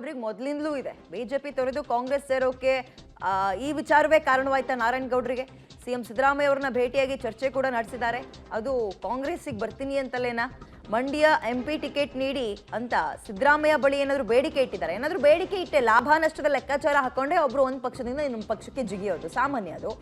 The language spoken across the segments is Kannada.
ನಾರಾಯಣಗೌಡ್ರಿಗೆ ಮೊದಲಿಂದಲೂ ಇದೆ. ಬಿಜೆಪಿ ತೊರೆದು ಕಾಂಗ್ರೆಸ್ ಸೇರೋಕೆ ಈ ವಿಚಾರವೇ ಕಾರಣವಾಯ್ತಾ ನಾರಾಯಣಗೌಡ್ರಿಗೆ? ಸಿಎಂ ಸಿದ್ದರಾಮಯ್ಯ ಅವ್ರನ್ನ ಭೇಟಿಯಾಗಿ ಚರ್ಚೆ ಕೂಡ ನಡೆಸಿದ್ದಾರೆ. ಅದು ಕಾಂಗ್ರೆಸ್ಸಿಗೆ ಬರ್ತೀನಿ ಅಂತಲೇನಾ? ಮಂಡ್ಯ MP ಟಿಕೆಟ್ ನೀಡಿ ಅಂತ ಸಿದ್ದರಾಮಯ್ಯ ಬಳಿ ಏನಾದರೂ ಬೇಡಿಕೆ ಇಟ್ಟಿದ್ದಾರೆ? ಏನಾದರೂ ಬೇಡಿಕೆ ಇಟ್ಟೆ ಲಾಭ ನಷ್ಟದ ಲೆಕ್ಕಾಚಾರ ಹಾಕೊಂಡೆ ಒಬ್ರು ಒಂದು ಪಕ್ಷದಿಂದ ಇನ್ನೊಂದು ಪಕ್ಷಕ್ಕೆ ಜಿಗಿಯೋದು ಸಾಮಾನ್ಯ. ಅದು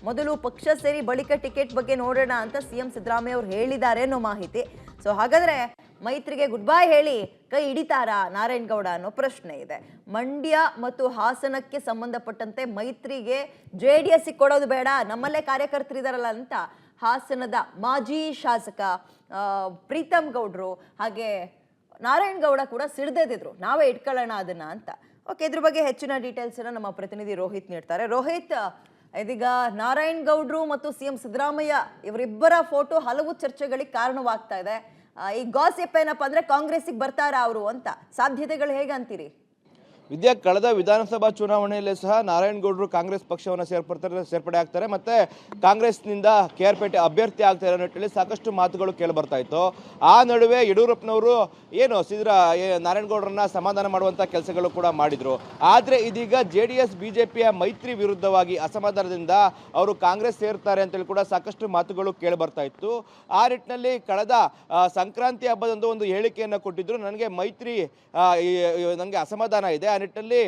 ಮೊದಲು ಪಕ್ಷ ಸೇರಿ ಬಳಿಕ ಟಿಕೆಟ್ ಬಗ್ಗೆ ನೋಡೋಣ ಅಂತ ಸಿಎಂ ಸಿದ್ದರಾಮಯ್ಯ ಅವರು ಹೇಳಿದ್ದಾರೆ ಅನ್ನೋ ಮಾಹಿತಿ. ಸೊ ಹಾಗಾದ್ರೆ ಮೈತ್ರಿಗೆ ಗುಡ್ ಬೈ ಹೇಳಿ ಕೈ ಹಿಡಿತಾರಾ ನಾರಾಯಣಗೌಡ ಅನ್ನೋ ಪ್ರಶ್ನೆ ಇದೆ. ಮಂಡ್ಯ ಮತ್ತು ಹಾಸನಕ್ಕೆ ಸಂಬಂಧಪಟ್ಟಂತೆ ಮೈತ್ರಿಗೆ JDS ಕೊಡೋದು ಬೇಡ, ನಮ್ಮಲ್ಲೇ ಕಾರ್ಯಕರ್ತರಿದಾರಲ್ಲ ಅಂತ ಹಾಸನದ ಮಾಜಿ ಶಾಸಕ ಪ್ರೀತಮ್ ಗೌಡ್ರು ಹಾಗೆ ನಾರಾಯಣಗೌಡ ಕೂಡ ಸಿಡ್ದೆದಿದ್ರು, ನಾವೇ ಇಟ್ಕೊಳ್ಳೋಣ ಅದನ್ನ ಅಂತ. ಓಕೆ, ಇದ್ರ ಬಗ್ಗೆ ಹೆಚ್ಚಿನ ಡೀಟೇಲ್ಸ್ ನಮ್ಮ ಪ್ರತಿನಿಧಿ ರೋಹಿತ್ ನೀಡ್ತಾರೆ. ರೋಹಿತ್, ಇದೀಗ ನಾರಾಯಣಗೌಡ್ರು ಮತ್ತು ಸಿಎಂ ಸಿದ್ದರಾಮಯ್ಯ ಇವರಿಬ್ಬರ ಫೋಟೋ ಹಲವು ಚರ್ಚೆಗಳಿಗೆ ಕಾರಣವಾಗ್ತಾ ಇದೆ. ಈ ಗಾಸಿಪ್ ಏನಪ್ಪ ಅಂದ್ರೆ ಕಾಂಗ್ರೆಸ್ಸಿಗೆ ಬರ್ತಾರಾ ಅವರು ಅಂತ ಸಾಧ್ಯತೆಗಳು ಹೇಗಂತೀರಿ? ವಿದ್ಯಾ, ಕಳೆದ ವಿಧಾನಸಭಾ ಚುನಾವಣೆಯಲ್ಲಿ ಸಹ ನಾರಾಯಣಗೌಡರು ಕಾಂಗ್ರೆಸ್ ಪಕ್ಷವನ್ನು ಸೇರ್ಪಡೆ ಆಗ್ತಾರೆ ಮತ್ತೆ ಕಾಂಗ್ರೆಸ್ನಿಂದ KR ಪೇಟೆ ಅಭ್ಯರ್ಥಿ ಆಗ್ತಾರೆ ಅನ್ನೋ ನಿಟ್ಟಿನಲ್ಲಿ ಸಾಕಷ್ಟು ಮಾತುಗಳು ಕೇಳಿ ಬರ್ತಾ ಇತ್ತು. ಆ ನಡುವೆ ಯಡಿಯೂರಪ್ಪನವರು ನಾರಾಯಣಗೌಡರನ್ನ ಸಮಾಧಾನ ಮಾಡುವಂತ ಕೆಲಸಗಳು ಕೂಡ ಮಾಡಿದ್ರು. ಆದ್ರೆ ಇದೀಗ JDS BJPಯ ಮೈತ್ರಿ ವಿರುದ್ಧವಾಗಿ ಅಸಮಾಧಾನದಿಂದ ಅವರು ಕಾಂಗ್ರೆಸ್ ಸೇರ್ತಾರೆ ಅಂತೇಳಿ ಕೂಡ ಸಾಕಷ್ಟು ಮಾತುಗಳು ಕೇಳಿ ಬರ್ತಾ ಇತ್ತು. ಆ ನಿಟ್ಟಿನಲ್ಲಿ ಕಳೆದ ಸಂಕ್ರಾಂತಿ ಹಬ್ಬದಂದು ಒಂದು ಹೇಳಿಕೆಯನ್ನು ಕೊಟ್ಟಿದ್ರು, ನನಗೆ ಮೈತ್ರಿ ನನಗೆ ಅಸಮಾಧಾನ ಇದೆ, ಆ ನಿಟ್ಟಿನಲ್ಲಿ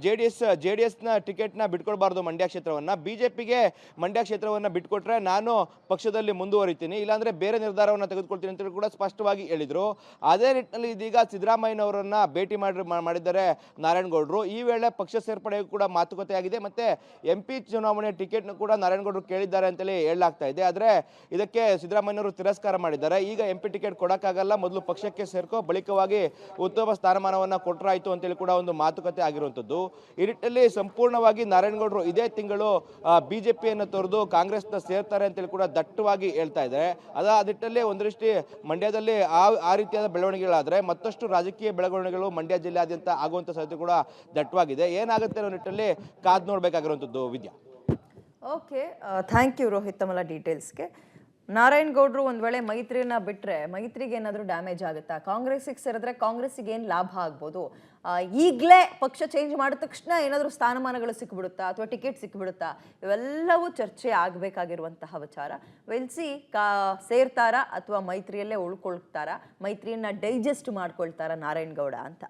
JDSನ ಟಿಕೆಟ್ನ ಬಿಟ್ಕೊಳ್ಬಾರ್ದು ಮಂಡ್ಯ ಕ್ಷೇತ್ರವನ್ನು, BJPಗೆ ಮಂಡ್ಯ ಕ್ಷೇತ್ರವನ್ನು ಬಿಟ್ಕೊಟ್ರೆ ನಾನು ಪಕ್ಷದಲ್ಲಿ ಮುಂದುವರಿತೀನಿ, ಇಲ್ಲಾಂದ್ರೆ ಬೇರೆ ನಿರ್ಧಾರವನ್ನು ತೆಗೆದುಕೊಳ್ತೀನಿ ಅಂತ ಕೂಡ ಸ್ಪಷ್ಟವಾಗಿ ಹೇಳಿದ್ರು. ಅದೇ ನಿಟ್ಟಿನಲ್ಲಿ ಇದೀಗ ಸಿದ್ದರಾಮಯ್ಯನವರನ್ನ ಭೇಟಿ ಮಾಡಿದ್ದಾರೆ ನಾರಾಯಣಗೌಡರು. ಈ ವೇಳೆ ಪಕ್ಷ ಸೇರ್ಪಡೆಗೂ ಕೂಡ ಮಾತುಕತೆ ಆಗಿದೆ ಮತ್ತೆ MP ಚುನಾವಣೆ ಟಿಕೆಟ್ನು ಕೂಡ ನಾರಾಯಣಗೌಡರು ಕೇಳಿದ್ದಾರೆ ಅಂತೇಳಿ ಹೇಳಲಾಗ್ತಾ ಇದೆ. ಆದ್ರೆ ಇದಕ್ಕೆ ಸಿದ್ದರಾಮಯ್ಯನವರು ತಿರಸ್ಕಾರ ಮಾಡಿದ್ದಾರೆ. ಈಗ MP ಟಿಕೆಟ್ ಕೊಡಕ್ಕಾಗಲ್ಲ, ಮೊದಲು ಪಕ್ಷಕ್ಕೆ ಸೇರ್ಕೋ, ಬಳಿಕವಾಗಿ ಉತ್ತಮ ಸ್ಥಾನಮಾನವನ್ನ ಕೊಟ್ಟರಾಯ್ತು ಅಂತೇಳಿ ಕೂಡ ಒಂದು ಮಾತುಕತೆ ಆಗಿರುವಂತದ್ದು. ಈ ನಿಟ್ಟಿನಲ್ಲಿ ಸಂಪೂರ್ಣವಾಗಿ ನಾರಾಯಣಗೌಡರು ಇದೇ ತಿಂಗಳು BJPಯನ್ನು ತೊರೆದು ಕಾಂಗ್ರೆಸ್ನ ಸೇರ್ತಾರೆ ಅಂತೇಳಿ ಕೂಡ ದಟ್ಟವಾಗಿ ಹೇಳ್ತಾ ಇದ್ದಾರೆ. ಆ ನಿಟ್ಟಿನಲ್ಲಿ ಒಂದಷ್ಟು ಮಂಡ್ಯದಲ್ಲಿ ಆ ರೀತಿಯಾದ ಬೆಳವಣಿಗೆಗಳಾದ್ರೆ ಮತ್ತಷ್ಟು ರಾಜಕೀಯ ಬೆಳವಣಿಗೆಗಳು ಮಂಡ್ಯ ಜಿಲ್ಲೆಯಾದ್ಯಂತ ಆಗುವಂತ ಸಾಧ್ಯತೆ ಕೂಡ ದಟ್ಟವಾಗಿದೆ. ಏನಾಗುತ್ತೆ ಅನ್ನೋ ನಿಟ್ಟಿನಲ್ಲಿ ಕಾದ್ ನೋಡ್ಬೇಕಾಗಿರುವಂತದ್ದು ವಿದ್ಯಾ. ಓಕೆ, ಥ್ಯಾಂಕ್ ಯು ರೋಹಿತ್ ತಮ್ಮೆಲ್ಲ ಡೀಟೇಲ್ಸ್ಗೆ. ನಾರಾಯಣಗೌಡರು ಒಂದ್ ವೇಳೆ ಮೈತ್ರಿಯನ್ನ ಬಿಟ್ರೆ ಮೈತ್ರಿಗೆ ಏನಾದರೂ ಡ್ಯಾಮೇಜ್ ಆಗುತ್ತಾ? ಕಾಂಗ್ರೆಸ್ಸಿಗೆ ಸೇರಿದ್ರೆ ಕಾಂಗ್ರೆಸ್ಸಿಗೆ ಏನು ಲಾಭ ಆಗ್ಬೋದು? ಈಗಲೇ ಪಕ್ಷ ಚೇಂಜ್ ಮಾಡಿದ ತಕ್ಷಣ ಏನಾದರೂ ಸ್ಥಾನಮಾನಗಳು ಸಿಕ್ಬಿಡುತ್ತಾ ಅಥವಾ ಟಿಕೆಟ್ ಸಿಕ್ಬಿಡುತ್ತಾ? ಇವೆಲ್ಲವೂ ಚರ್ಚೆ ಆಗಬೇಕಾಗಿರುವಂತಹ ವಿಚಾರ. ವೆಲ್ಸಿ ಸೇರ್ತಾರಾ ಅಥವಾ ಮೈತ್ರಿಯಲ್ಲೇ ಉಳ್ಕೊಳ್ತಾರಾ, ಮೈತ್ರಿಯನ್ನ ಡೈಜೆಸ್ಟ್ ಮಾಡ್ಕೊಳ್ತಾರಾ ನಾರಾಯಣಗೌಡ ಅಂತ?